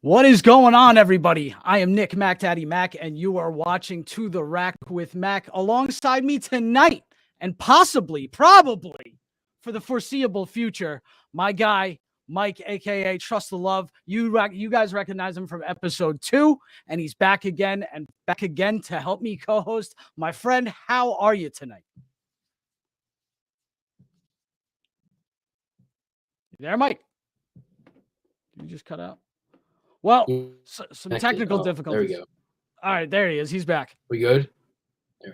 What is going on, everybody? I am Nick Mac Daddy Mac, and you are watching To the Rack with Mac. Alongside me tonight, and probably, for the foreseeable future, my guy, Mike, a.k.a. Trust the Love. You guys recognize him from episode 2, and he's back again to help me co-host. My friend, how are you tonight? You there, Mike? Did you just cut out? Well, some technical difficulties. There we go. All right, there he is. He's back. We good?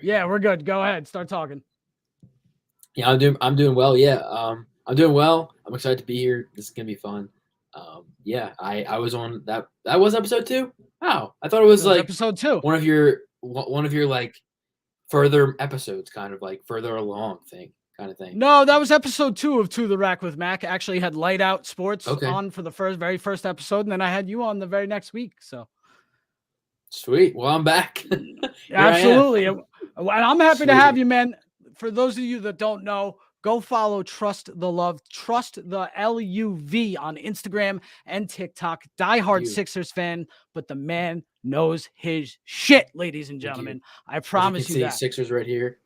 We're good. Go ahead. Start talking. Yeah, I'm doing well. Yeah, I'm doing well. I'm excited to be here. This is gonna be fun. I was on that. That was episode 2. Wow, I thought it was like episode 2. One of your like further episodes, kind of like further along kind of thing. No, that was episode 2 of To the Rack with Mac. I actually had Light Out Sports on for the very first episode, and then I had you on the very next week. So sweet. Well, I'm back. Absolutely, and I'm happy to have you, man. For those of you that don't know, go follow Trust the Love, Trust the LUV on Instagram and TikTok. Diehard Sixers fan, but the man knows his shit, ladies and gentlemen. I promise you that. Sixers right here.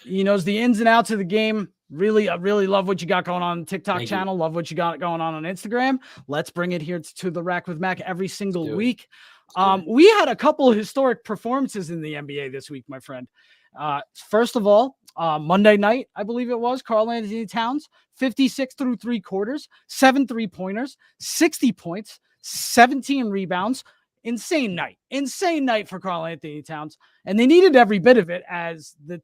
He knows the ins and outs of the game. Really love what you got going on the TikTok channel. Love what you got going on Instagram. Let's bring it here to the Rack with Mac every single week. We had a couple of historic performances in the NBA this week, my friend. First of all, Monday night, I believe it was, Karl-Anthony Towns, 56 through 3 quarters, 7 3-pointers, 60 points, 17 rebounds. Insane night for Karl-Anthony Towns. And they needed every bit of it, as the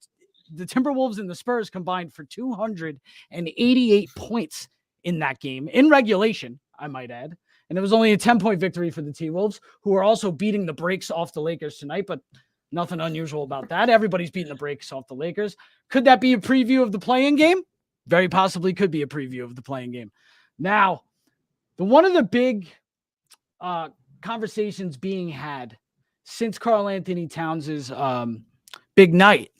Timberwolves and the Spurs combined for 288 points in that game, in regulation, I might add. And it was only a 10-point victory for the T-Wolves, who are also beating the brakes off the Lakers tonight, but nothing unusual about that. Everybody's beating the brakes off the Lakers. Could that be a preview of the play-in game? Very possibly could be a preview of the play-in game. Now, one of the big conversations being had since Karl-Anthony Towns' big night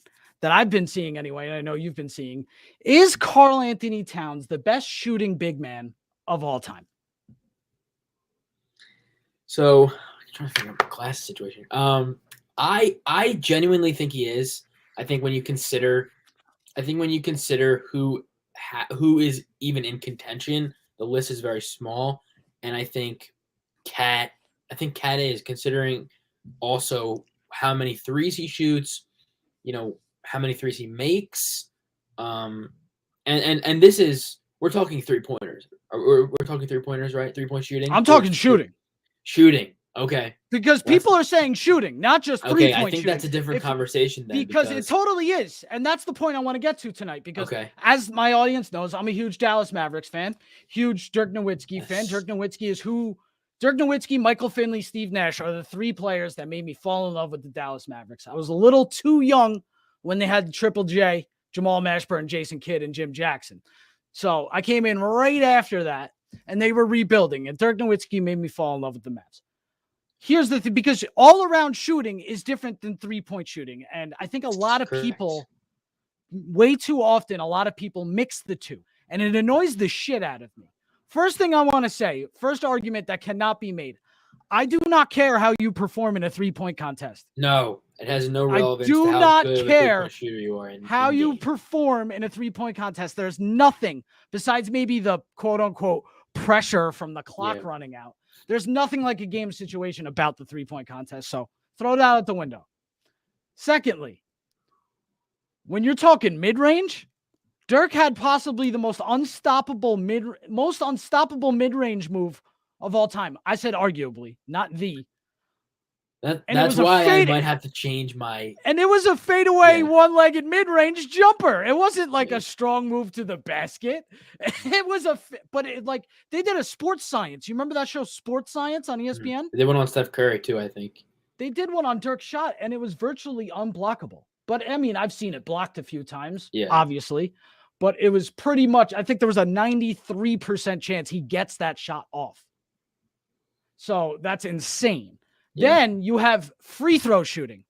that I've been seeing anyway, and I know you've been seeing, is Karl-Anthony Towns the best shooting big man of all time? So, I'm trying to figure out the class situation. I genuinely think he is. I think when you consider who is even in contention, the list is very small. And I think KAT is, considering also how many threes he shoots, how many threes he makes. And this is, we're talking 3-pointers. We're talking 3-pointers, right? 3-point shooting. I'm talking shooting. Shooting. Okay. Because people are saying shooting, not just 3-point shooting. I think that's a different conversation then. Because it totally is. And that's the point I want to get to tonight. Because as my audience knows, I'm a huge Dallas Mavericks fan, huge Dirk Nowitzki fan. Dirk Nowitzki, Michael Finley, Steve Nash are the 3 players that made me fall in love with the Dallas Mavericks. I was a little too young when they had Triple J, Jamal Mashburn, Jason Kidd, and Jim Jackson. So I came in right after that, and they were rebuilding, and Dirk Nowitzki made me fall in love with the Mavs. Here's the thing, because all-around shooting is different than 3-point shooting, and I think a lot of people, way too often, a lot of people mix the two, and it annoys the shit out of me. First thing I want to say, first argument that cannot be made, I do not care how you perform in a 3-point contest. No, it has no relevance. I do not care you are how you perform in a 3-point contest. There's nothing besides maybe the quote-unquote pressure from the clock running out. There's nothing like a game situation about the 3-point contest, so throw it out the window. Secondly, when you're talking mid-range, Dirk had possibly the most unstoppable mid-range move of all time. I said arguably, not the. That's why I might have to change my. And it was a fadeaway one-legged mid-range jumper. It wasn't like a strong move to the basket. It was they did a sports science. You remember that show Sports Science on ESPN? They went on Steph Curry too, I think. They did one on Dirk's shot, and it was virtually unblockable. But I mean, I've seen it blocked a few times, obviously. But it was pretty much, I think there was a 93% chance he gets that shot off. So that's insane. Then you have free throw shooting,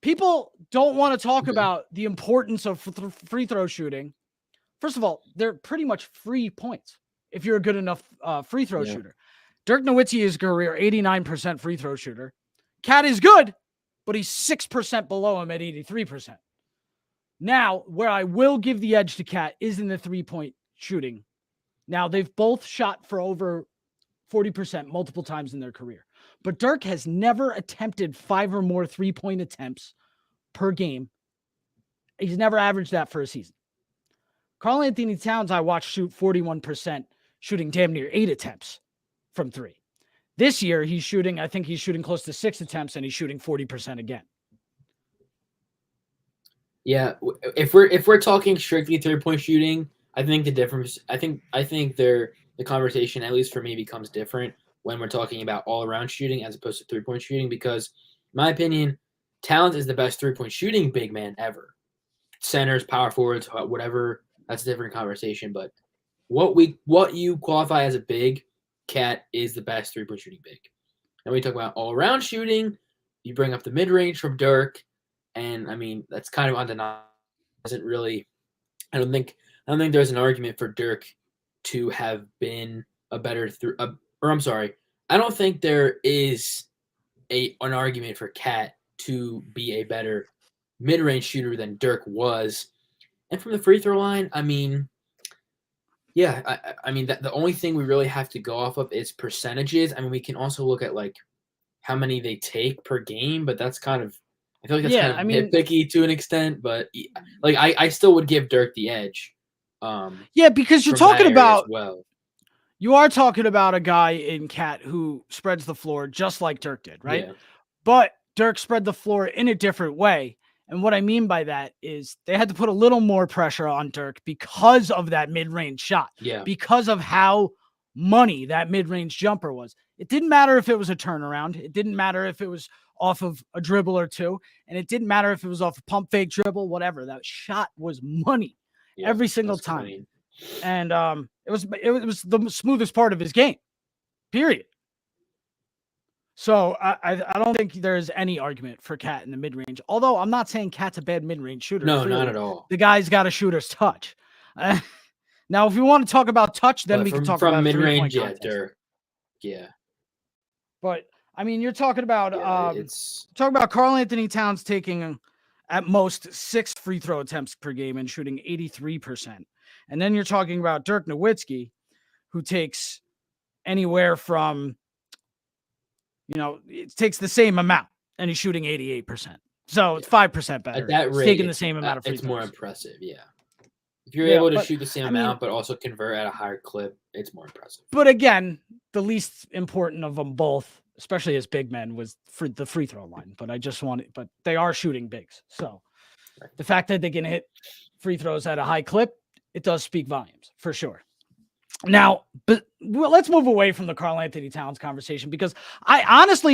people don't want to talk about the importance of free throw shooting. First of all, they're pretty much free points if you're a good enough free throw shooter. Dirk Nowitzki is a career 89% free throw shooter. KAT is good, but he's 6% below him at 83%. Now, where I will give the edge to KAT is in the three-point shooting. Now, they've both shot for over 40% multiple times in their career. But Dirk has never attempted 5 or more three-point attempts per game. He's never averaged that for a season. Karl-Anthony Towns, I watched shoot 41%, shooting damn near 8 attempts from 3. This year, I think he's shooting close to 6 attempts, and he's shooting 40% again. Yeah, if we're talking strictly 3-point shooting, I think the difference. I think the conversation, at least for me, becomes different when we're talking about all-around shooting as opposed to 3-point shooting. Because, in my opinion, Towns is the best 3-point shooting big man ever. Centers, power forwards, whatever. That's a different conversation. But what you qualify as a big, KAT is the best 3-point shooting big. And when we talk about all-around shooting, you bring up the mid-range from Dirk. And I mean, that's kind of undeniable. Doesn't really. I don't think there's an argument for Dirk to have been a better. I don't think there is an argument for KAT to be a better mid-range shooter than Dirk was. And from the free throw line, I mean, yeah, I mean that the only thing we really have to go off of is percentages. I mean, we can also look at like how many they take per game, but that's kind of. I feel like that's kind of nitpicky to an extent, but like I still would give Dirk the edge. Because you're talking about you are talking about a guy in KAT who spreads the floor just like Dirk did, right? Yeah. But Dirk spread the floor in a different way. And what I mean by that is they had to put a little more pressure on Dirk because of that mid-range shot. Yeah. Because of how money that mid-range jumper was. It didn't matter if it was a turnaround. It didn't matter if it was off of a dribble or two. And it didn't matter if it was off a pump fake dribble, whatever. That shot was money every single time. Clean. And it was the smoothest part of his game, period. So I don't think there's any argument for KAT in the mid-range. Although I'm not saying KAT's a bad mid-range shooter. No, not at all. The guy's got a shooter's touch. Now, if we want to talk about touch, then we can talk about mid-range. Yeah, Dirk. Yeah. But I mean, you're talking about Karl-Anthony Towns taking at most 6 free throw attempts per game and shooting 83%. And then you're talking about Dirk Nowitzki, who takes anywhere from, it takes the same amount and he's shooting 88%. So it's 5% better. At that rate, taking the same amount of free throws. It's more impressive, yeah. If you're able to shoot the same amount but also convert at a higher clip, it's more impressive. But again, the least important of them both, especially as big men, was for the free throw line. But they are shooting bigs. So the fact that they can hit free throws at a high clip, it does speak volumes for sure. Now, but let's move away from the Karl-Anthony Towns conversation because I'm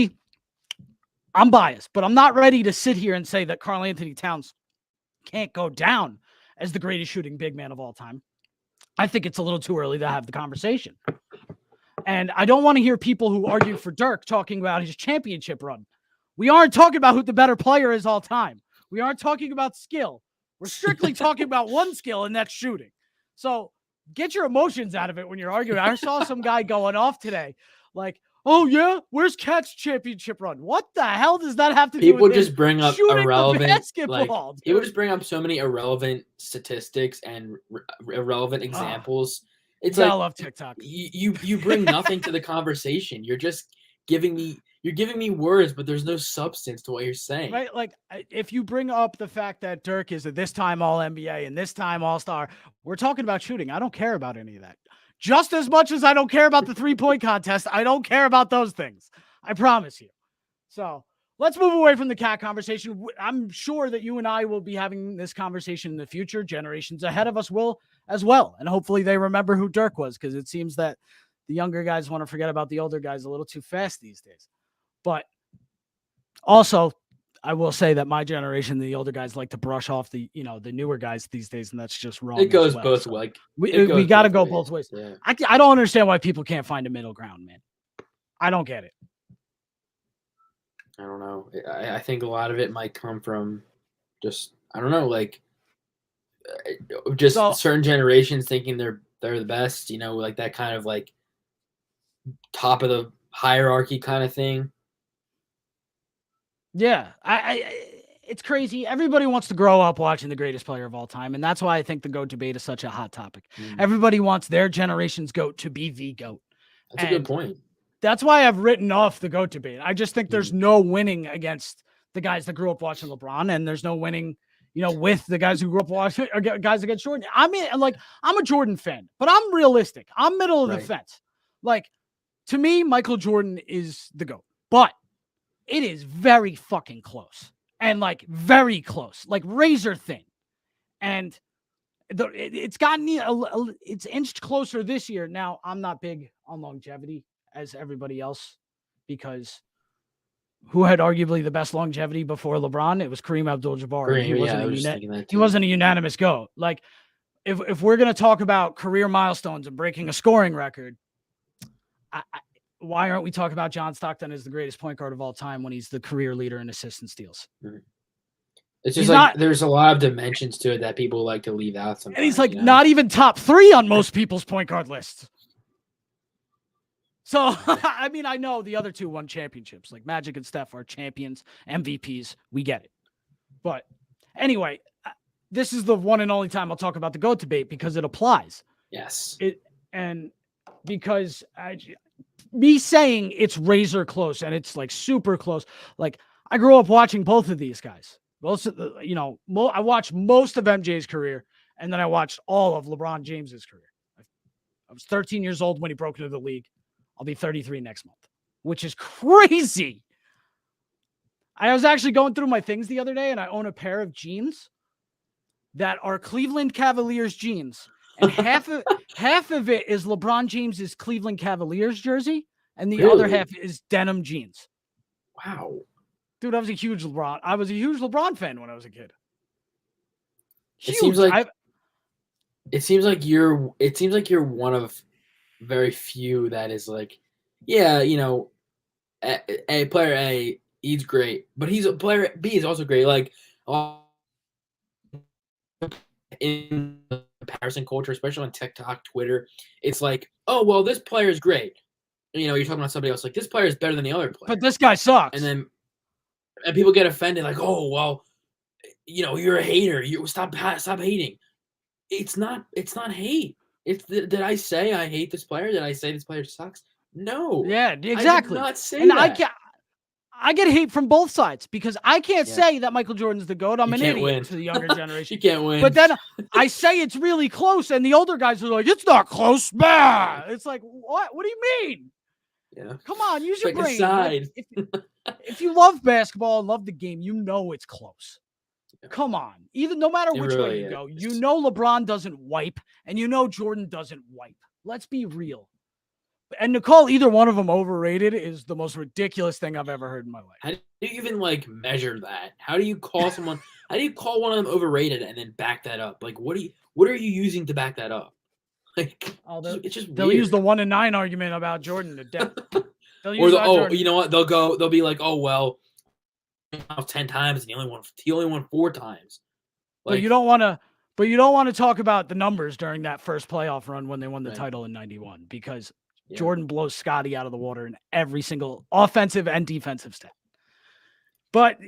biased, but I'm not ready to sit here and say that Karl-Anthony Towns can't go down as the greatest shooting big man of all time. I think it's a little too early to have the conversation. And I don't want to hear people who argue for Dirk talking about his championship run. We aren't talking about who the better player is all time. We aren't talking about skill. We're strictly talking about one skill, and that's shooting. So get your emotions out of it when you're arguing. I saw some guy going off today like, oh, yeah, where's KAT's championship run? What the hell does that have to do with people just bring up irrelevant basketball? People just bring up so many irrelevant statistics and irrelevant examples. It's I love TikTok. You bring nothing to the conversation. You're just giving me words, but there's no substance to what you're saying. Right? Like if you bring up the fact that Dirk is a this time All NBA and this time All Star, we're talking about shooting. I don't care about any of that. Just as much as I don't care about the 3-point contest, I don't care about those things. I promise you. So let's move away from the KAT conversation. I'm sure that you and I will be having this conversation in the future. Generations ahead of us will as well. And hopefully they remember who Dirk was, because it seems that the younger guys want to forget about the older guys a little too fast these days. But also, I will say that my generation, the older guys like to brush off the newer guys these days, and that's just wrong. It goes both ways. We got to go both ways. Yeah. I don't understand why people can't find a middle ground, man. I don't get it. I don't know. I think a lot of it might come from just, I don't know, like just certain generations thinking they're the best, like that kind of like top of the hierarchy kind of thing. Yeah, it's crazy. Everybody wants to grow up watching the greatest player of all time, and that's why I think the GOAT debate is such a hot topic. Everybody wants their generation's GOAT to be the GOAT. That's a good point. That's why I've written off the GOAT debate. I just think there's no winning against the guys that grew up watching LeBron, and there's no winning, with the guys who grew up watching guys against Jordan. I mean, I'm a Jordan fan, but I'm realistic. I'm middle of the fence. Like, to me, Michael Jordan is the GOAT, but it is very fucking close, and very close, like razor thin. And it's gotten it's inched closer this year. Now, I'm not big on longevity as everybody else, because who had arguably the best longevity before LeBron? It was Kareem Abdul-Jabbar. He wasn't a unanimous GOAT. Like, if we're going to talk about career milestones and breaking a scoring record, why aren't we talking about John Stockton as the greatest point guard of all time when he's the career leader in assists and steals? It's just there's a lot of dimensions to it that people like to leave out sometimes. And he's not even top 3 on most people's point guard lists. So, I mean, I know the other 2 won championships. Like, Magic and Steph are champions, MVPs. We get it. But anyway, this is the one and only time I'll talk about the GOAT debate, because it applies. Yes. Because me saying it's razor close and it's super close. Like, I grew up watching both of these guys. I watched most of MJ's career, and then I watched all of LeBron James's career. I was 13 years old when he broke into the league. I'll be 33 next month, which is crazy. I was actually going through my things the other day, and I own a pair of jeans that are Cleveland Cavaliers jeans. And half of it is LeBron James's Cleveland Cavaliers jersey, and the other half is denim jeans. Wow. Dude, I was a huge LeBron fan when I was a kid. Huge. It seems like you're one of very few that is like, player A, he's great, but player B is also great. Like, in the comparison culture, especially on TikTok, Twitter, it's like, oh, well, this player is great. You're talking about somebody else, like, this player is better than the other player. But this guy sucks. And people get offended, like, oh, well, you're a hater. You stop hating. It's not hate. Did I say I hate this player? Did I say this player sucks? No. Yeah, exactly. I did not say that. I get hate from both sides, because I can't say that Michael Jordan's the GOAT. I'm an idiot to the younger generation. You can't win. But then I say it's really close, and the older guys are like, it's not close. Bah! It's like, what? What do you mean? Yeah. Come on, use your brain. Aside. If you love basketball and love the game, it's close. Yeah. Come on. No matter which way you go, LeBron doesn't wipe, and Jordan doesn't wipe. Let's be real. And to call either one of them overrated is the most ridiculous thing I've ever heard in my life. How do you even measure that? How do you call someone? How do you call one of them overrated and then back that up? Like, what are you using to back that up? Like, it's just they'll use the 1 and 9 argument about Jordan to death. You know what? They'll be like, oh well, 10 times and he only won 4 times. Like, but you don't want to talk about the numbers during that first playoff run when they won the title in '91, because Jordan blows Scotty out of the water in every single offensive and defensive stat. But,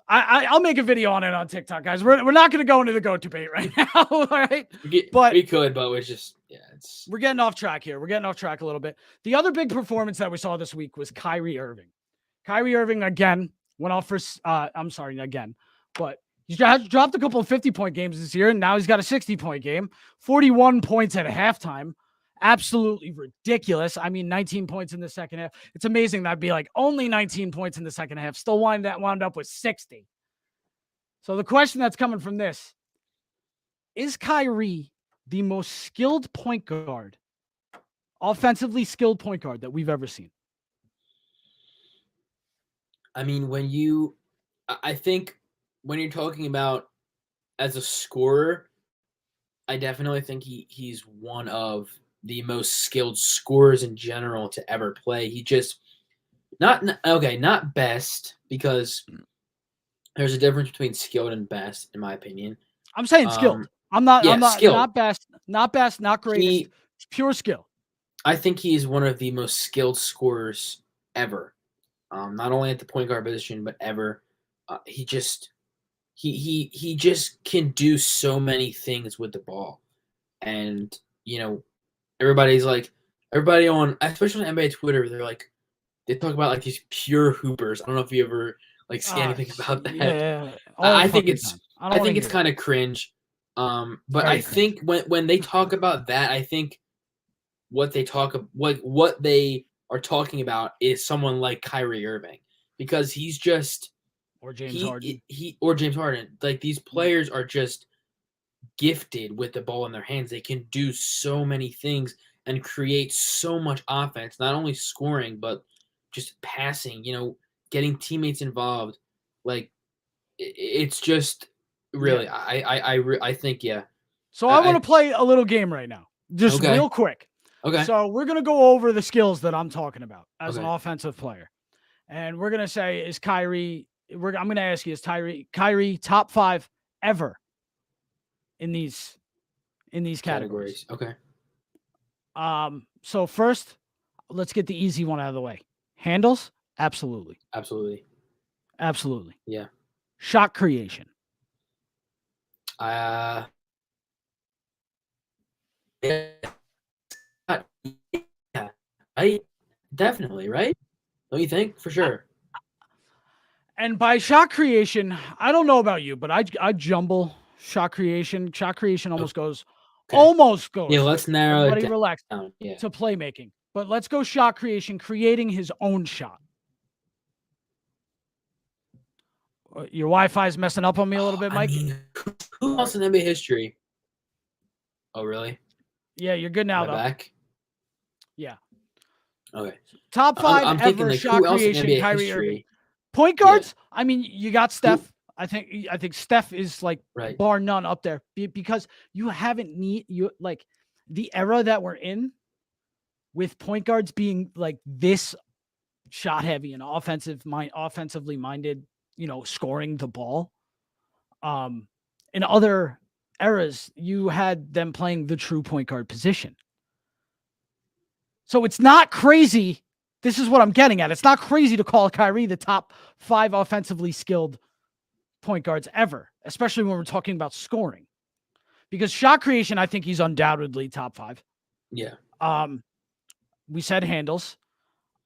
I'll make a video on it on TikTok, guys. We're not going to go into the GOAT debate right now, all right? But we could, but it's just, we're getting off track here. We're getting off track a little bit. The other big performance that we saw this week was Kyrie Irving. Kyrie Irving, again, went off for, but he's dropped a couple of 50-point games this year, and now he's got a 60-point game, 41 points at halftime. Absolutely ridiculous. I mean, 19 points in the second half. It's amazing that'd be like only 19 points in the second half. Still wound up with 60. So the question that's coming from this, is Kyrie the most skilled point guard, offensively skilled point guard that we've ever seen? I mean, I think when you're talking about as a scorer, I definitely think he's one of the most skilled scorers in general to ever play. He just not best, because there's a difference between skilled and best, in my opinion. I'm saying skilled. I'm not skilled. Not best, not greatest. It's pure skill. I think he's one of the most skilled scorers ever. Not only at the point guard position, but ever. He just can do so many things with the ball, and everybody on, especially on NBA Twitter, they talk about like these pure hoopers. I don't know if you ever see anything about that. Yeah, all I the think fucking it's time. I don't wanna hear it. kind of cringe. But Very I think when they talk about that, I think what they are talking about is someone like Kyrie Irving, because he's just Or James Harden. or James Harden. Like, these players are just gifted with the ball in their hands. They can do so many things and create so much offense, not only scoring but just passing, getting teammates involved. Like, it's just really, Yeah. I think, yeah. So I want to play a little game right now, just Okay. real quick. Okay. So we're gonna go over the skills that I'm talking about as an Okay. offensive player, and we're gonna say, is Kyrie? I'm gonna ask you, is Kyrie top 5 ever in these categories? Okay. So first, let's get the easy one out of the way. Handles, absolutely, Absolutely. yeah. Yeah. Shot creation, Yeah. I definitely, right? Don't you think? For sure. and by shot creation, I don't know about you, but I jumble shot creation. Shot creation almost goes. Yeah, let's narrow Everybody it relax. down. Yeah. To playmaking. But let's go shot creation, creating his own shot. Your Wi-Fi is messing up on me a little bit, Mike. I mean, who else in NBA history? Oh, really? Yeah, you're good now, Am I though. back? Yeah. Okay. Top 5 I'm ever thinking, like, shot who else in creation, NBA Kyrie history? Irving. Point guards? I mean, you got Steph. Who? I think Steph is like Right. bar none up there because you haven't like the era that we're in with point guards being like this shot heavy and offensively minded, scoring the ball. In other eras, you had them playing the true point guard position. So it's not crazy. This is what I'm getting at. It's not crazy to call Kyrie the top 5 offensively skilled point guards ever, especially when we're talking about scoring. Because shot creation, I think he's undoubtedly top 5. Yeah. We said handles.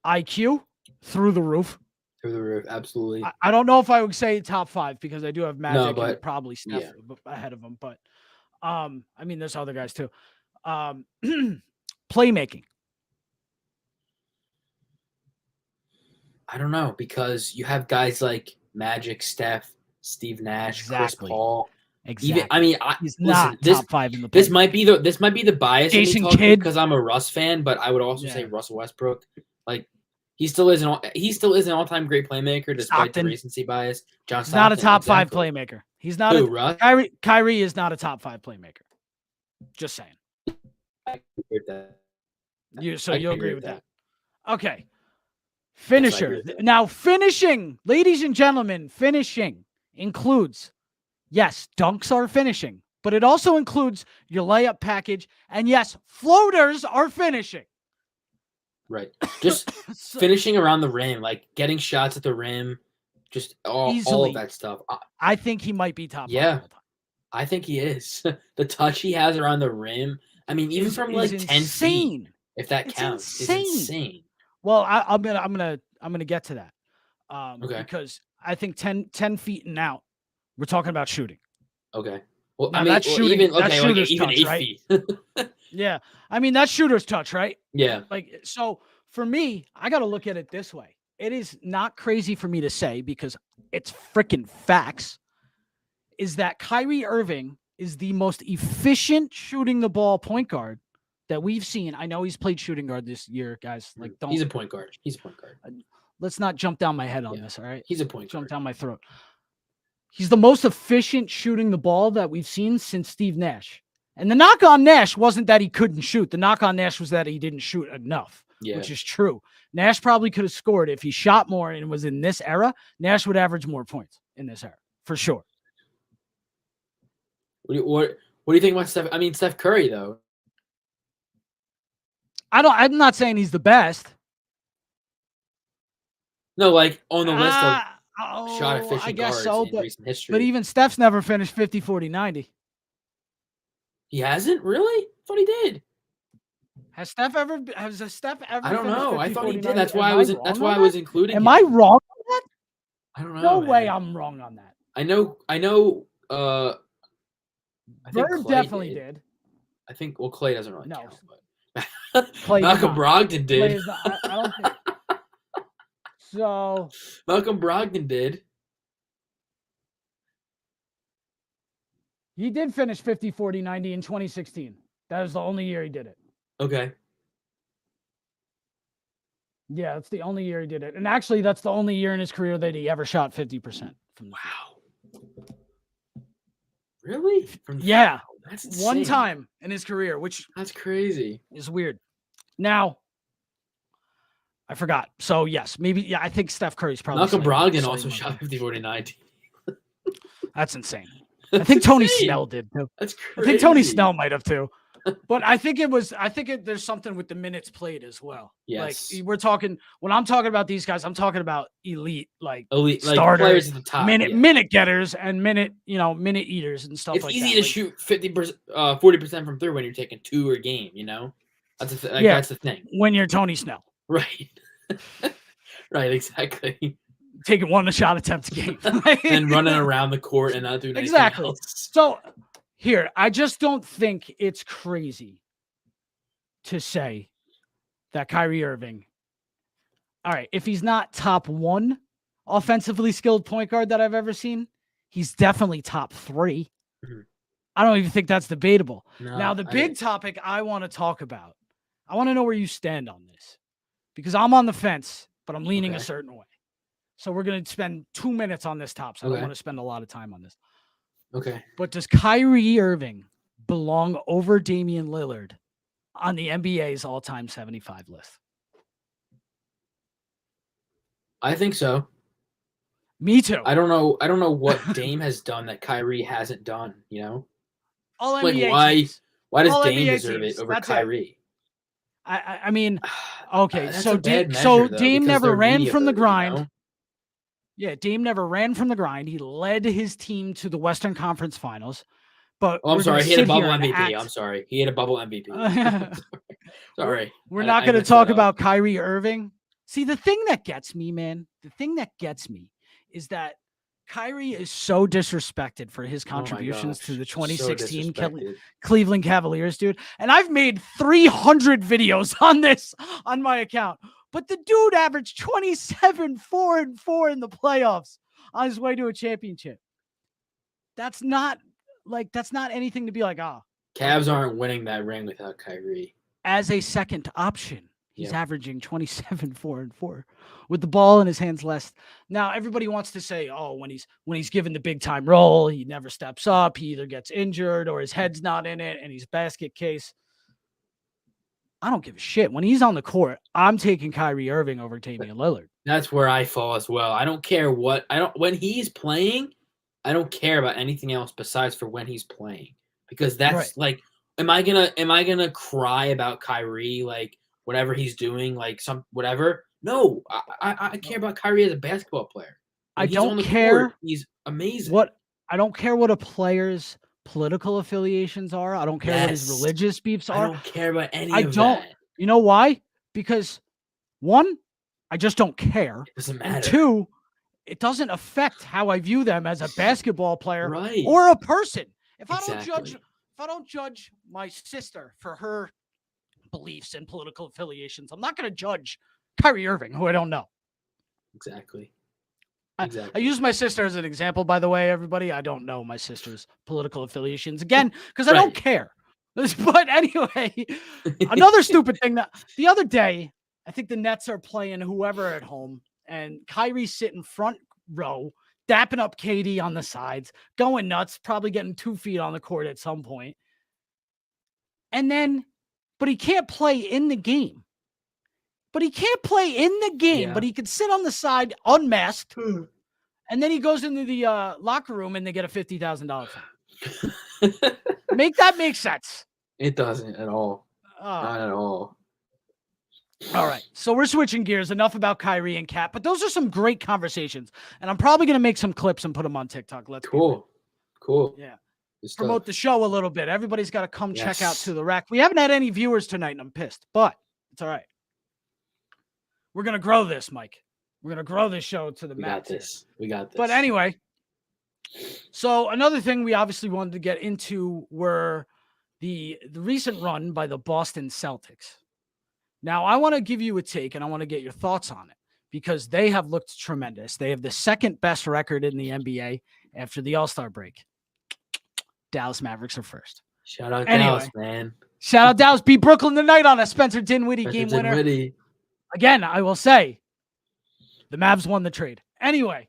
IQ, through the roof. Through the roof, absolutely. I don't know if I would say top 5 because I do have Magic and probably Steph ahead of him. But I mean, there's other guys too. Playmaking. I don't know, because you have guys like Magic, Steph, Steve Nash, Chris Paul. Exactly. Even, I mean, he's not top 5 in the. This might be the bias Jason Kidd, because I'm a Russ fan, but I would also say Russell Westbrook. Like, he still is an all-time great playmaker despite the recency bias. John Stockton, not a top 5 playmaker. He's not Russ? Kyrie is not a top 5 playmaker. Just saying. I agree with that. You agree with that? Okay. Finisher. Now, finishing, ladies and gentlemen, finishing includes, yes, dunks are finishing, but it also includes your layup package. And yes, floaters are finishing. Right. Just finishing around the rim, like getting shots at the rim, just all of that stuff. I think he might be top 5 yeah, all time. I think he is. The touch he has around the rim, I mean, even from like 10 feet, if that counts, is insane. Well, I'm gonna get to that. Because I think 10 feet and out, we're talking about shooting. Okay. Well, now, I mean, that's shooting. That's shooter's even touch, 8 right? feet. Yeah, I mean, that's shooter's touch, right? Yeah. Like, so for me, I got to look at it this way. It is not crazy for me to say, because it's freaking facts, is that Kyrie Irving is the most efficient shooting the ball point guard that we've seen. I know he's played shooting guard this year, guys. Like, don't. He's a point guard. Let's not jump down my head on this, all right? He's a point guard. Jump down my throat. He's the most efficient shooting the ball that we've seen since Steve Nash. And the knock on Nash wasn't that he couldn't shoot. The knock on Nash was that he didn't shoot enough, which is true. Nash probably could have scored if he shot more and was in this era. Nash would average more points in this era, for sure. What do you think about Steph? I mean, Steph Curry, though. I'm not saying he's the best. No, like on the list of shot I efficient guess guards so, in recent history. but even Steph's never finished 50, 40, 90. He hasn't really? I thought he did. Has Steph ever I don't finished know. 50, I thought 40, he did. 90? That's why I was including Am him. I wrong on that? I don't know. No way man. I'm wrong on that. I know I think Bird Clay definitely did. I think Clay doesn't really No. count, but Clay Malcolm did not. Brogdon Clay did. is not, I don't think so. Malcolm Brogdon did. He did finish 50, 40, 90 in 2016. That was the only year he did it. Okay. Yeah, that's the only year he did it. And actually, that's the only year in his career that he ever shot 50% from the Wow. Really? Yeah. That's insane. One time in his career, which that's crazy. Is weird. Now, I forgot. So, yes, maybe, yeah, I think Steph Curry's probably. Malcolm Brogdon also shot 50, 40, 90. That's insane. I think Tony Snell did too. That's crazy. I think Tony Snell might have too. But I think there's something with the minutes played as well. Yes. Like when I'm talking about these guys, I'm talking about elite starters, like players at the top, minute getters and minute eaters and stuff it's like that. It's easy to shoot 50%, 40% from 3 when you're taking 2 a game, That's that's the thing. When you're Tony Snell. Right. Right, exactly. Taking 1 shot attempt a game. And running around the court and not doing anything else. So here, I just don't think it's crazy to say that Kyrie Irving, all right, if he's not top 1 offensively skilled point guard that I've ever seen, he's definitely top 3. Mm-hmm. I don't even think that's debatable. No, now, the big topic I want to talk about, I want to know where you stand on this because I'm on the fence, but I'm leaning a certain way. So we're going to spend 2 minutes on this top. So I don't want to spend a lot of time on this. Okay. But does Kyrie Irving belong over Damian Lillard on the NBA's all-time 75 list? I think so. Me too. I don't know what Dame has done that Kyrie hasn't done, All like NBA why does all Dame NBA deserve teams. it over That's Kyrie? I mean, okay, That's so a bad measure, so though, Dame never ran from the grind. Yeah, Dame never ran from the grind. He led his team to the Western Conference Finals. But I'm sorry, he had a bubble MVP. I'm sorry. He had a bubble MVP. Sorry. We're not going to talk about Kyrie Irving. See, the thing that gets me, man, is that Kyrie is so disrespected for his contributions to the 2016 Cleveland Cavaliers, dude. And I've made 300 videos on this on my account. But the dude averaged 27, 4-4 in the playoffs on his way to a championship. That's not anything to be like, Cavs aren't winning that ring without Kyrie. As a second option, he's averaging 27, 4-4 with the ball in his hands less. Now, everybody wants to say, when he's given the big time role, he never steps up. He either gets injured or his head's not in it and he's basket case. I don't give a shit. When he's on the court, I'm taking Kyrie Irving over Damian Lillard. That's where I fall as well. I don't care when he's playing, I don't care about anything else besides for when he's playing. Because that's like, am I gonna cry about Kyrie, like whatever he's doing, like whatever? No, I care about Kyrie as a basketball player. I don't care. Court, he's amazing. I don't care what a player's political affiliations are. I don't care what his religious beefs are. I don't care about any of that. You know why? Because 1, I just don't care. It doesn't matter. And 2, it doesn't affect how I view them as a basketball player right. or a person. If exactly. I don't judge my sister for her beliefs and political affiliations, I'm not going to judge Kyrie Irving, who I don't know. Exactly. I use my sister as an example, by the way, everybody. I don't know my sister's political affiliations, again, because I don't care. But anyway, another stupid thing that the other day, I think the Nets are playing whoever at home, and Kyrie's sitting front row, dapping up KD on the sides, going nuts, probably getting 2 feet on the court at some point. But he can't play in the game. But he can sit on the side unmasked. And then he goes into the locker room and they get a $50,000 fine. Make that make sense. It doesn't at all. Not at all. All right. So we're switching gears. Enough about Kyrie and KAT, but those are some great conversations. And I'm probably going to make some clips and put them on TikTok. Cool. Yeah. Promote the show a little bit. Everybody's got to come check out To the Rack. We haven't had any viewers tonight, and I'm pissed, but it's all right. We're going to grow this, Mike. We're going to grow this show to the max. We got this. But anyway, so another thing we obviously wanted to get into were the recent run by the Boston Celtics. Now, I want to give you a take, and I want to get your thoughts on it because they have looked tremendous. They have the second best record in the NBA after the All-Star break. Dallas Mavericks are first. Shout out Dallas, man. Shout out Dallas. Beat Brooklyn tonight on a Spencer Dinwiddie game winner. Again, I will say the Mavs won the trade. Anyway,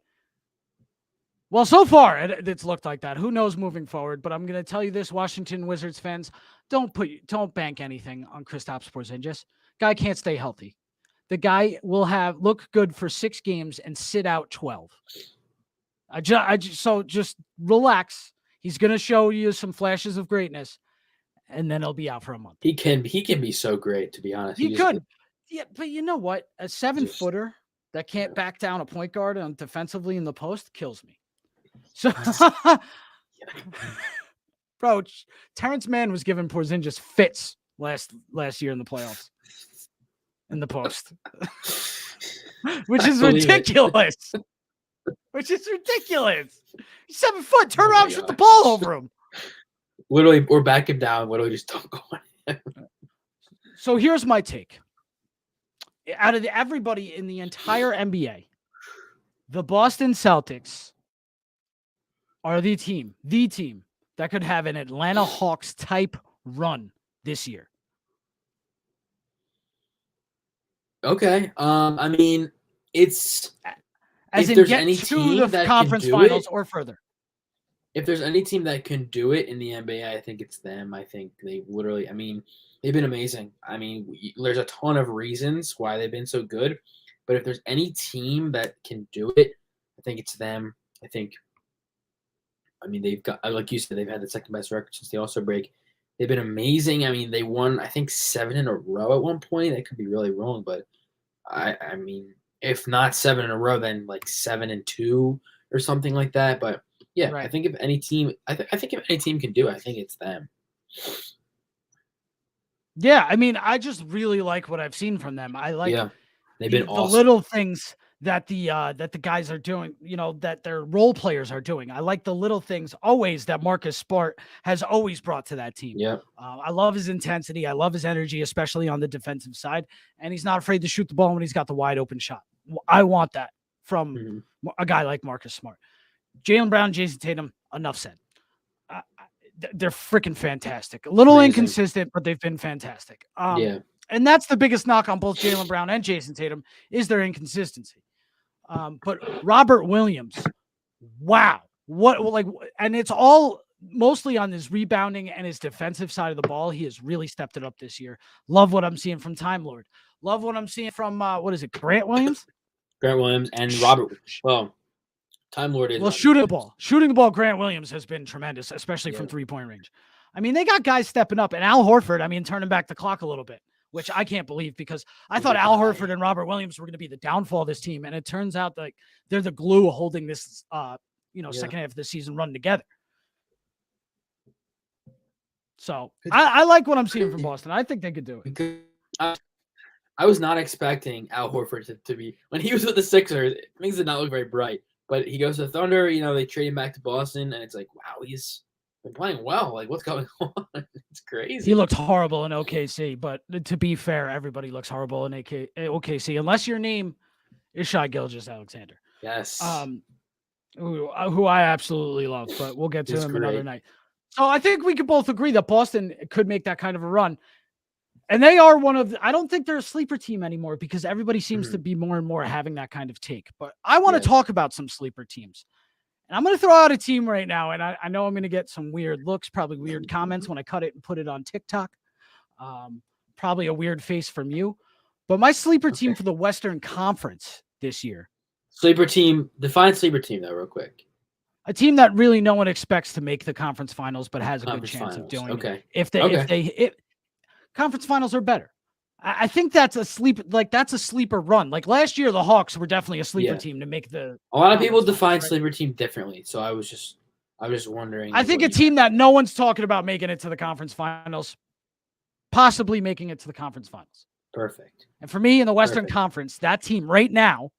well, so far it's looked like that. Who knows moving forward? But I'm going to tell you this, Washington Wizards fans, don't bank anything on Kristaps Porzingis. Guy can't stay healthy. The guy will look good for 6 games and sit out 12. So just relax. He's going to show you some flashes of greatness, and then he'll be out for a month. He can be so great, to be honest. He could. Yeah, but you know what? A 7-footer that can't back down a point guard on defensively in the post kills me. So, bro, Terrence Mann was giving Porzingis fits last year in the playoffs in the post, which is ridiculous. Which is ridiculous. He's 7 foot. Turn around, shoot the ball over him. Literally, or back him down. Literally, just don't go on. So here's my take. Out of everybody in the entire NBA, the Boston Celtics are the team that could have an Atlanta Hawks type run this year. Okay. I mean, it's as in get to the conference finals or further. If there's any team that can do it in the NBA, I think it's them. I think they literally, I mean, they've been amazing. I mean, there's a ton of reasons why they've been so good, but if there's any team that can do it, I think it's them. I mean, they've got, like you said, they've had the second best record since the All-Star break. They've been amazing. I mean, they won, I think, 7 in a row at one point. I could be really wrong, but I mean, if not 7 in a row, then like 7-2 or something like that. But yeah, right. I think if any team, I think if any team can do it, I think it's them. Yeah, I mean, I just really like what I've seen from them. I like they've been awesome. The little things that the guys are doing, you know, that their role players are doing. I like the little things always that Marcus Smart has always brought to that team. Yeah, I love his intensity. I love his energy, especially on the defensive side. And he's not afraid to shoot the ball when he's got the wide open shot. I want that from a guy like Marcus Smart. Jaylen Brown, Jason Tatum, enough said. They're freaking fantastic. A little inconsistent, but they've been fantastic. And that's the biggest knock on both Jaylen Brown and Jason Tatum is their inconsistency. But Robert Williams, wow. And it's all mostly on his rebounding and his defensive side of the ball. He has really stepped it up this year. Love what I'm seeing from Time Lord. Love what I'm seeing from, Grant Williams? Grant Williams and Robert. Well, Time Lord is. Well, shooting the ball, Grant Williams has been tremendous, especially from 3-point range. I mean, they got guys stepping up. And Al Horford, I mean, turning back the clock a little bit, which I can't believe because I thought Al Horford and Robert Williams were going to be the downfall of this team. And it turns out like they're the glue holding this, second half of the season run together. So I like what I'm seeing from Boston. I think they could do it. I was not expecting Al Horford to be, when he was with the Sixers, things did not look very bright. But he goes to Thunder, they trade him back to Boston, and it's like, wow, he's been playing well. Like, what's going on? It's crazy. He looked horrible in OKC, but to be fair, everybody looks horrible in OKC, unless your name is Shai Gilgeous-Alexander. Yes. Who I absolutely love, but we'll get to him another night. So I think we could both agree that Boston could make that kind of a run. And they are I don't think they're a sleeper team anymore because everybody seems to be more and more having that kind of take. But I want to talk about some sleeper teams. And I'm going to throw out a team right now. And I know I'm going to get some weird looks, probably weird comments when I cut it and put it on TikTok. Probably a weird face from you. But my sleeper team for the Western Conference this year. Sleeper team. Define sleeper team, though, real quick. A team that really no one expects to make the conference finals, but has a good chance of doing it. If conference finals are better. I think that's a sleeper run. Like last year, the Hawks were definitely a sleeper team to make the. A lot of people define right? sleeper team differently, so I was just wondering. I think a team that no one's talking about making it to the conference finals, possibly making it to the conference finals. Perfect. And for me in the Western Conference, that team right now,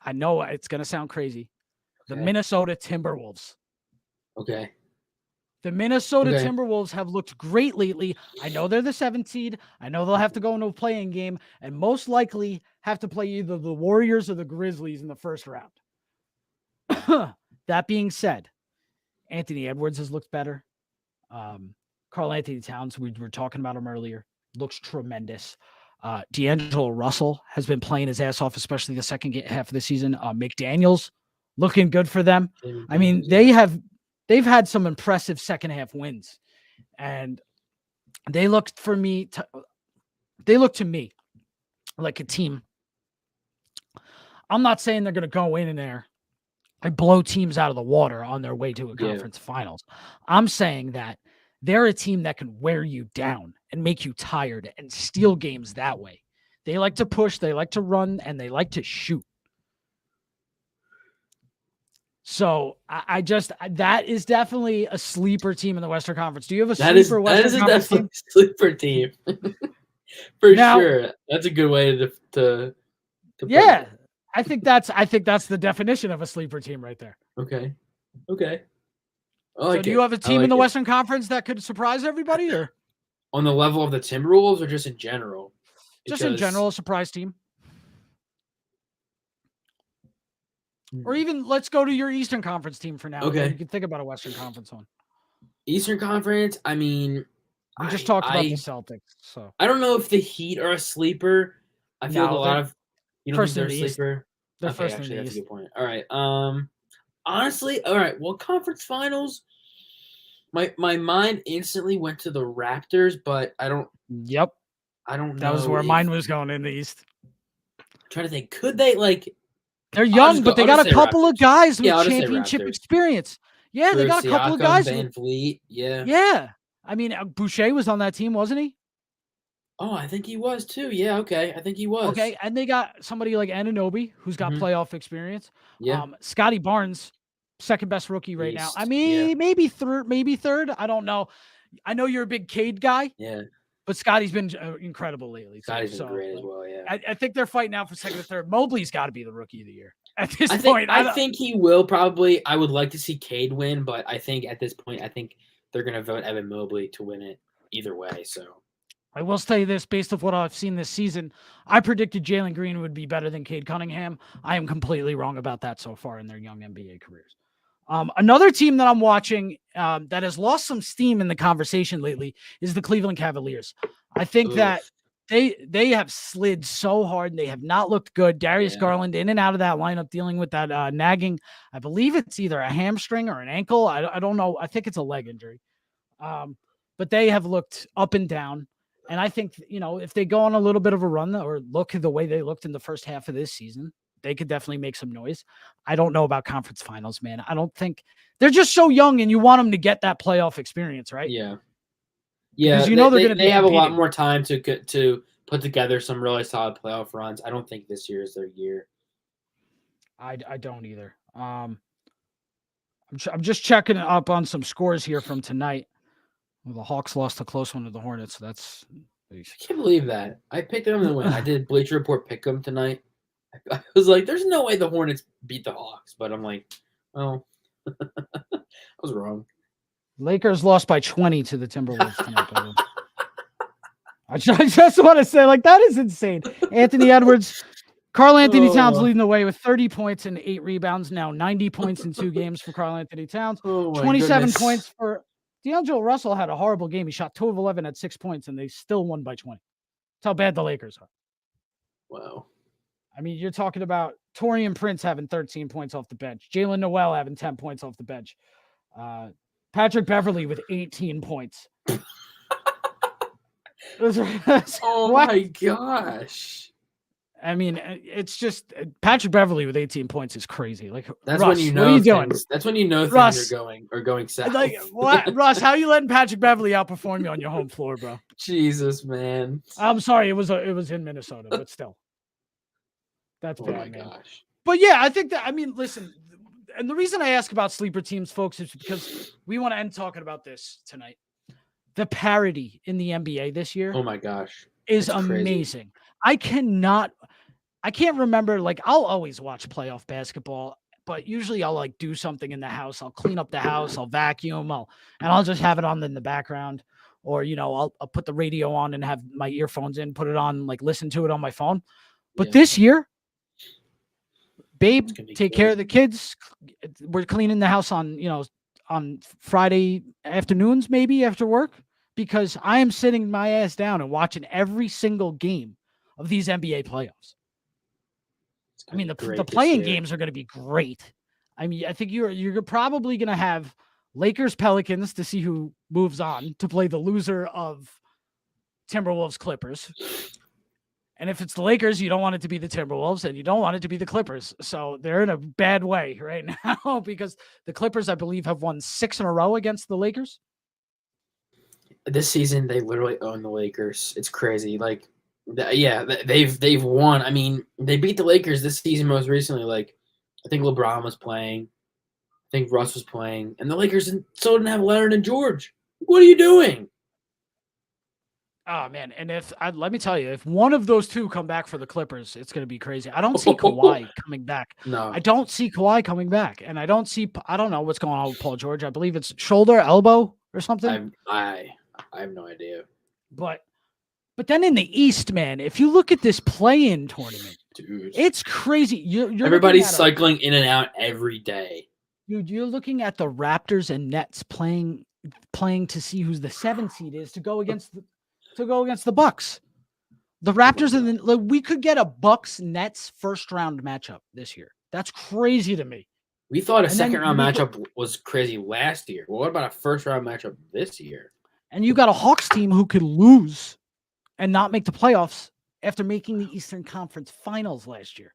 I know it's going to sound crazy, the Minnesota Timberwolves. Okay. The Minnesota Timberwolves have looked great lately. I know they're the 7th seed. I know they'll have to go into a play-in game and most likely have to play either the Warriors or the Grizzlies in the first round. That being said, Anthony Edwards has looked better. Karl Anthony Towns, we were talking about him earlier, looks tremendous. D'Angelo Russell has been playing his ass off, especially the second half of the season. McDaniels looking good for them. I mean, they've had some impressive second half wins, and they look to me like a team. I'm not saying they're going to go in there and blow teams out of the water on their way to a conference finals. I'm saying that they're a team that can wear you down and make you tired and steal games that way. They like to push, they like to run, and they like to shoot. So that is definitely a sleeper team in the Western Conference. Do you have a sleeper Western Conference team? Sleeper team. For sure. That's a good way to yeah. I think that's the definition of a sleeper team right there. Okay. So do you have a team in the Western Conference that could surprise everybody, or on the level of the Timberwolves, or just in general? Just in general, a surprise team. Or even let's go to your Eastern Conference team for now. Okay. You can think about a Western Conference one. Eastern Conference, I mean, we just talked about the Celtics. So I don't know if the Heat are a sleeper. I feel like a lot of you don't think they're a sleeper. They're first actually, in the that's East. a good point. All right. Honestly, all right. Well, conference finals. My mind instantly went to the Raptors, but I don't. Yep. I don't know. That was where mine was going in the East. I'm trying to think. Could they like? They're young, but they got a couple of guys with championship experience. Yeah, they got a couple of guys. Van Vliet. Yeah. Yeah. I mean, Boucher was on that team, wasn't he? Oh, I think he was too. Yeah, okay. I think he was. Okay, and they got somebody like Anunoby, who's got playoff experience. Yeah. Scotty Barnes, second best rookie right now. I mean, maybe third. I don't know. I know you're a big Cade guy. Yeah. But Scotty's been incredible lately. Scotty's been great as well, yeah. I think they're fighting out for second or third. Mobley's got to be the rookie of the year at this point. I think he will probably. I would like to see Cade win, but I think at this point, I think they're going to vote Evan Mobley to win it either way. So I will say this, based off what I've seen this season, I predicted Jalen Green would be better than Cade Cunningham. I am completely wrong about that so far in their young NBA careers. Another team that I'm watching that has lost some steam in the conversation lately is the Cleveland Cavaliers. I think that they have slid so hard and they have not looked good. Darius Garland in and out of that lineup dealing with that nagging. I believe it's either a hamstring or an ankle. I don't know. I think it's a leg injury. But they have looked up and down. And I think, if they go on a little bit of a run or look at the way they looked in the first half of this season, they could definitely make some noise. I don't know about conference finals, man. I don't think they're just so young and you want them to get that playoff experience, right? Yeah. Yeah. Because they're going to they have a lot more time to put together some really solid playoff runs. I don't think this year is their year. I don't either. I'm just checking up on some scores here from tonight. Well, the Hawks lost a close one to the Hornets. So I can't believe that. I picked them to win. I did Bleacher Report pick them tonight. I was like, there's no way the Hornets beat the Hawks. But I'm like, oh, I was wrong. Lakers lost by 20 to the Timberwolves tonight. I just want to say, that is insane. Anthony Edwards, Karl Anthony Towns leading the way with 30 points and 8 rebounds. Now 90 points in 2 games for Karl Anthony Towns. 27 points for D'Angelo Russell. Had a horrible game. He shot 2 of 11 at 6 points, and they still won by 20. That's how bad the Lakers are. Wow. I mean, you're talking about Taurean Prince having 13 points off the bench. Jalen Noel having 10 points off the bench. Patrick Beverly with 18 points. Oh, my gosh. I mean, it's just Patrick Beverley with 18 points is crazy. Like, That's Russ, when you know what are you doing? That's when you know Russ, things are going south. like, what, Russ? How you letting Patrick Beverley outperform you on your home floor, bro? Jesus, man. I'm sorry, it was in Minnesota, but still, that's bad, my man. Gosh. But yeah, I think that, I mean, listen, and the reason I ask about sleeper teams, folks, is because we want to end talking about this tonight. The parity in the NBA this year, oh my gosh, is amazing. Crazy. I can't remember, like, I'll always watch playoff basketball, but usually I'll like do something in the house. I'll clean up the house, I'll vacuum, I'll just have it on in the background, or I'll put the radio on and have my earphones in, put it on, like listen to it on my phone. But this year, babe, take care of the kids. We're cleaning the house on Friday afternoons, maybe after work, because I am sitting my ass down and watching every single game of these NBA playoffs. I mean, the playing games are going to be great. I mean, I think you're probably going to have Lakers Pelicans to see who moves on to play the loser of Timberwolves Clippers. And if it's the Lakers, you don't want it to be the Timberwolves, and you don't want it to be the Clippers. So they're in a bad way right now because the Clippers, I believe, have won 6 in a row against the Lakers. This season, they literally own the Lakers. It's crazy. Like, they've won. I mean, they beat the Lakers this season most recently. Like, I think LeBron was playing. I think Russ was playing. And the Lakers still didn't have Leonard and George. What are you doing? Oh, man. And let me tell you, if one of those two come back for the Clippers, it's going to be crazy. I don't see Kawhi coming back. No. I don't see Kawhi coming back. And I don't know what's going on with Paul George. I believe it's shoulder, elbow, or something. I have no idea. But then in the East, man, if you look at this play-in tournament, dude, it's crazy. Everybody's cycling in and out every day. Dude, you're looking at the Raptors and Nets playing to see who's the 7 seed is to go against the Bucks. The Raptors we could get a Bucks Nets first round matchup this year. That's crazy to me. We thought a second round matchup was crazy last year. Well, what about a first round matchup this year? And you got a Hawks team who could lose and not make the playoffs after making the Eastern Conference Finals last year.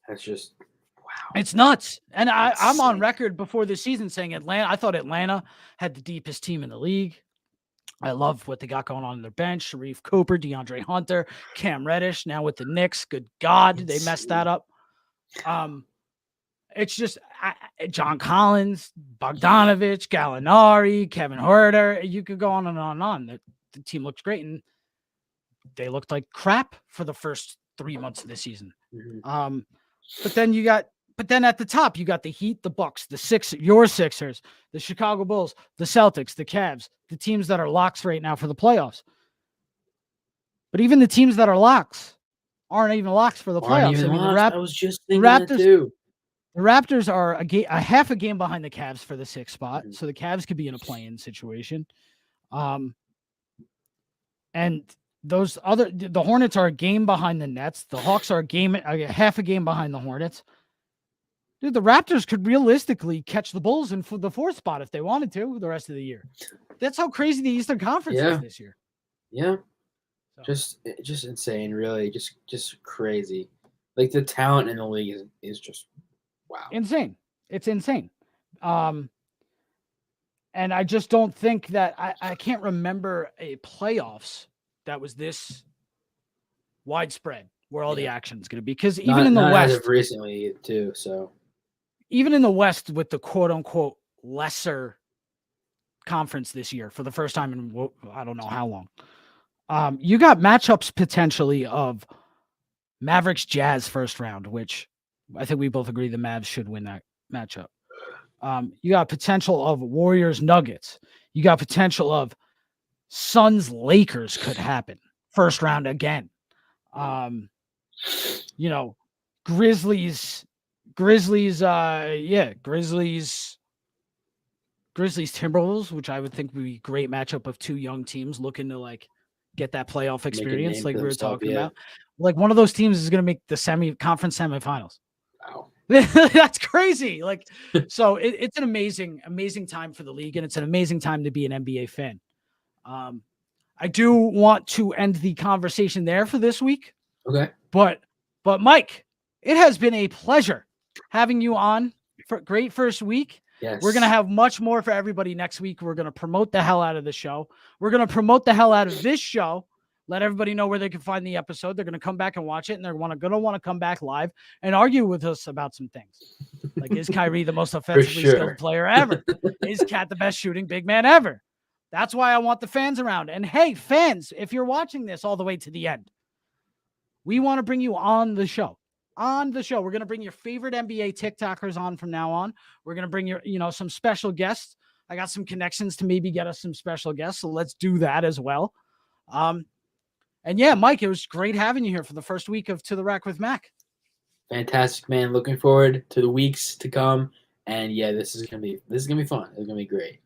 That's just wow. It's nuts. And I'm on record before the season saying I thought Atlanta had the deepest team in the league. I love what they got going on in their bench. Sharif Cooper, DeAndre Hunter, Cam Reddish, now with the Knicks. Good God, they messed that up. It's just John Collins, Bogdanovich, Gallinari, Kevin Huerter. You could go on and on and on. The team looked great, and they looked like crap for the first 3 months of the season. Mm-hmm. But then at the top, you got the Heat, the Bucks, your Sixers, the Chicago Bulls, the Celtics, the Cavs, the teams that are locks right now for the playoffs. But even the teams that are locks aren't even locks for the playoffs. I was just thinking that too. The Raptors are a half a game behind the Cavs for the 6th spot, so the Cavs could be in a play-in situation. And the Hornets are a game behind the Nets. The Hawks are half a game behind the Hornets. Dude, the Raptors could realistically catch the Bulls in the 4th spot if they wanted to the rest of the year. That's how crazy the Eastern Conference is this year. Yeah. So. Just insane, really. Just crazy. Like, the talent in the league is just wow. Insane. It's insane. And I just don't think that I can't remember a playoffs that was this widespread where all the action is going to be. Because even in the West, as of recently too, so even in the West with the quote unquote lesser conference this year for the first time in I don't know how long, you got matchups potentially of Mavericks Jazz first round, which I think we both agree the Mavs should win that matchup. You got potential of Warriors Nuggets. You got potential of Suns Lakers could happen first round again. Grizzlies Timberwolves, which I would think would be a great matchup of 2 young teams looking to like get that playoff experience like we were talking about. Like one of those teams is going to make the conference semifinals. Wow. That's crazy. Like, so it's an amazing time for the league, and it's an amazing time to be an NBA fan. I do want to end the conversation there for this week. Okay. But Mike, it has been a pleasure having you on for a great first week. Yes. We're going to have much more for everybody next week. We're going to promote the hell out of the show. We're going to promote the hell out of this show. Let everybody know where they can find the episode. They're going to come back and watch it, and they're going to want to come back live and argue with us about some things. Like, is Kyrie the most offensively skilled player ever? Is KAT the best shooting big man ever? That's why I want the fans around. And hey, fans, if you're watching this all the way to the end, we want to bring you on the show. On the show, we're going to bring your favorite NBA TikTokers on from now on. We're going to bring some special guests. I got some connections to maybe get us some special guests, so let's do that as well. And yeah, Mike, it was great having you here for the first week of To the Rack with Mac. Fantastic, man. Looking forward to the weeks to come. And yeah, this is gonna be fun. It's gonna be great.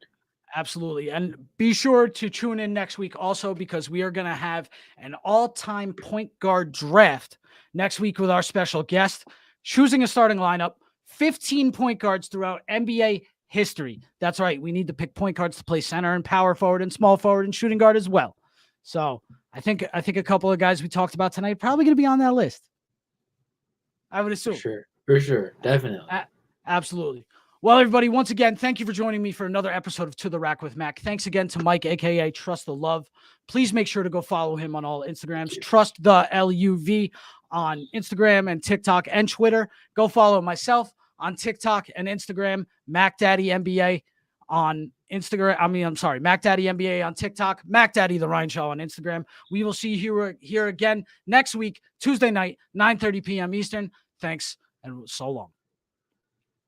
Absolutely. And be sure to tune in next week also, because we are going to have an all-time point guard draft next week with our special guest, choosing a starting lineup, 15 point guards throughout NBA history. That's right. We need to pick point guards to play center and power forward and small forward and shooting guard as well. So I think a couple of guys we talked about tonight probably going to be on that list. I would assume. For sure. Definitely. Absolutely. Well, everybody, once again, thank you for joining me for another episode of To the Rack with Mac. Thanks again to Mike, a.k.a. Trust the Love. Please make sure to go follow him on all Instagrams. Trust the LUV on Instagram and TikTok and Twitter. Go follow myself on TikTok and Instagram, Mac Daddy NBA on Instagram. Mac Daddy NBA on TikTok, Mac Daddy The Ryan Show on Instagram. We will see you here again next week, Tuesday night, 9:30 p.m. Eastern. Thanks, and so long.